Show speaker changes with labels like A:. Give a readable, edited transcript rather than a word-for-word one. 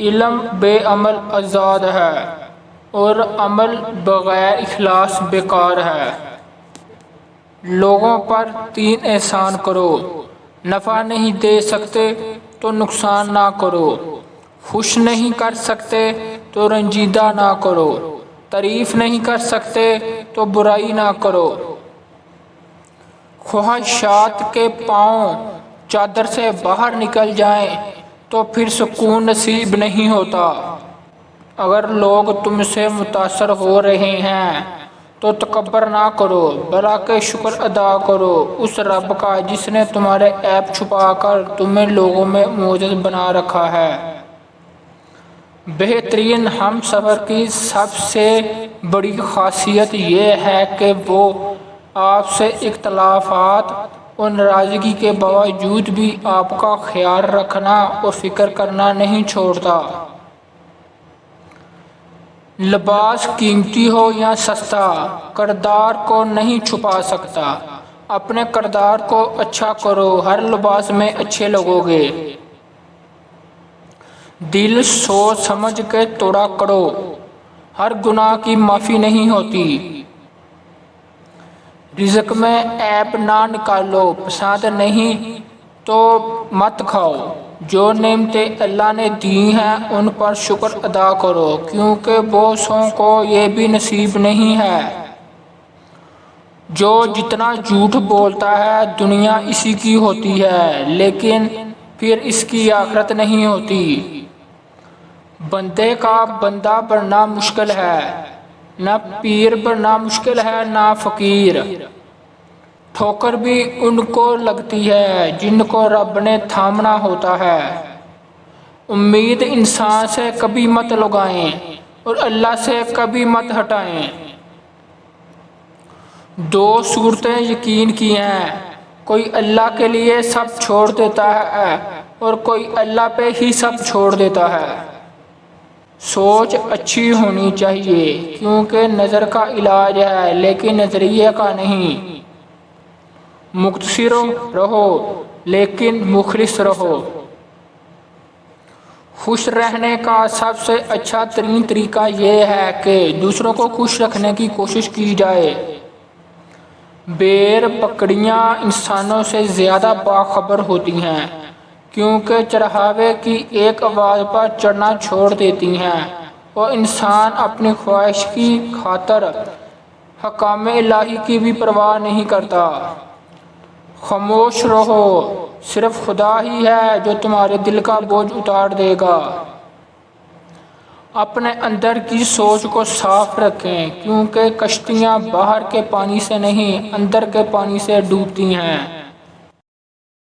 A: علم بے عمل آزاد ہے اور عمل بغیر اخلاص بیکار ہے۔ لوگوں پر 3 احسان کرو، نفع نہیں دے سکتے تو نقصان نہ کرو، خوش نہیں کر سکتے تو رنجیدہ نہ کرو، تعریف نہیں کر سکتے تو برائی نہ کرو۔ خواہشات کے پاؤں چادر سے باہر نکل جائیں تو پھر سکون نصیب نہیں ہوتا۔ اگر لوگ تم سے متاثر ہو رہے ہیں تو تکبر نہ کرو، بلکہ شکر ادا کرو اس رب کا جس نے تمہارے عیب چھپا کر تمہیں لوگوں میں معزز بنا رکھا ہے۔ بہترین ہم سفر کی سب سے بڑی خاصیت یہ ہے کہ وہ آپ سے اختلافات اور ناراضگی کے باوجود بھی آپ کا خیال رکھنا اور فکر کرنا نہیں چھوڑتا۔ لباس قیمتی ہو یا سستا، کردار کو نہیں چھپا سکتا۔ اپنے کردار کو اچھا کرو، ہر لباس میں اچھے لگو گے۔ دل سوچ سمجھ کے توڑا کرو، ہر گناہ کی معافی نہیں ہوتی۔ رزق میں عیب نہ نکالو، پسند نہیں تو مت کھاؤ۔ جو نعمتیں اللہ نے دی ہیں ان پر شکر ادا کرو، کیونکہ بہت سوں کو یہ بھی نصیب نہیں ہے۔ جو جتنا جھوٹ بولتا ہے دنیا اسی کی ہوتی ہے، لیکن پھر اس کی آخرت نہیں ہوتی۔ بندے کا بندہ بننا مشکل ہے، نہ پیر بننا مشکل ہے نہ فقیر۔ ٹھوکر بھی ان کو لگتی ہے جن کو رب نے تھامنا ہوتا ہے۔ امید انسان سے کبھی مت لگائیں اور اللہ سے کبھی مت ہٹائیں۔ 2 صورتیں یقین کی ہیں، کوئی اللہ کے لیے سب چھوڑ دیتا ہے اور کوئی اللہ پہ ہی سب چھوڑ دیتا ہے۔ سوچ اچھی ہونی چاہیے کیونکہ نظر کا علاج ہے لیکن نظریے کا نہیں۔ مختصر رہو لیکن مخلص رہو۔ خوش رہنے کا سب سے اچھا ترین طریقہ یہ ہے کہ دوسروں کو خوش رکھنے کی کوشش کی جائے۔ بیر بکریاں انسانوں سے زیادہ باخبر ہوتی ہیں کیونکہ چرواہے کی ایک آواز پر چڑھنا چھوڑ دیتی ہیں اور انسان اپنی خواہش کی خاطر حکام الہی کی بھی پرواہ نہیں کرتا۔ خاموش رہو، صرف خدا ہی ہے جو تمہارے دل کا بوجھ اتار دے گا۔ اپنے اندر کی سوچ کو صاف رکھیں کیونکہ کشتیاں باہر کے پانی سے نہیں اندر کے پانی سے ڈوبتی ہیں۔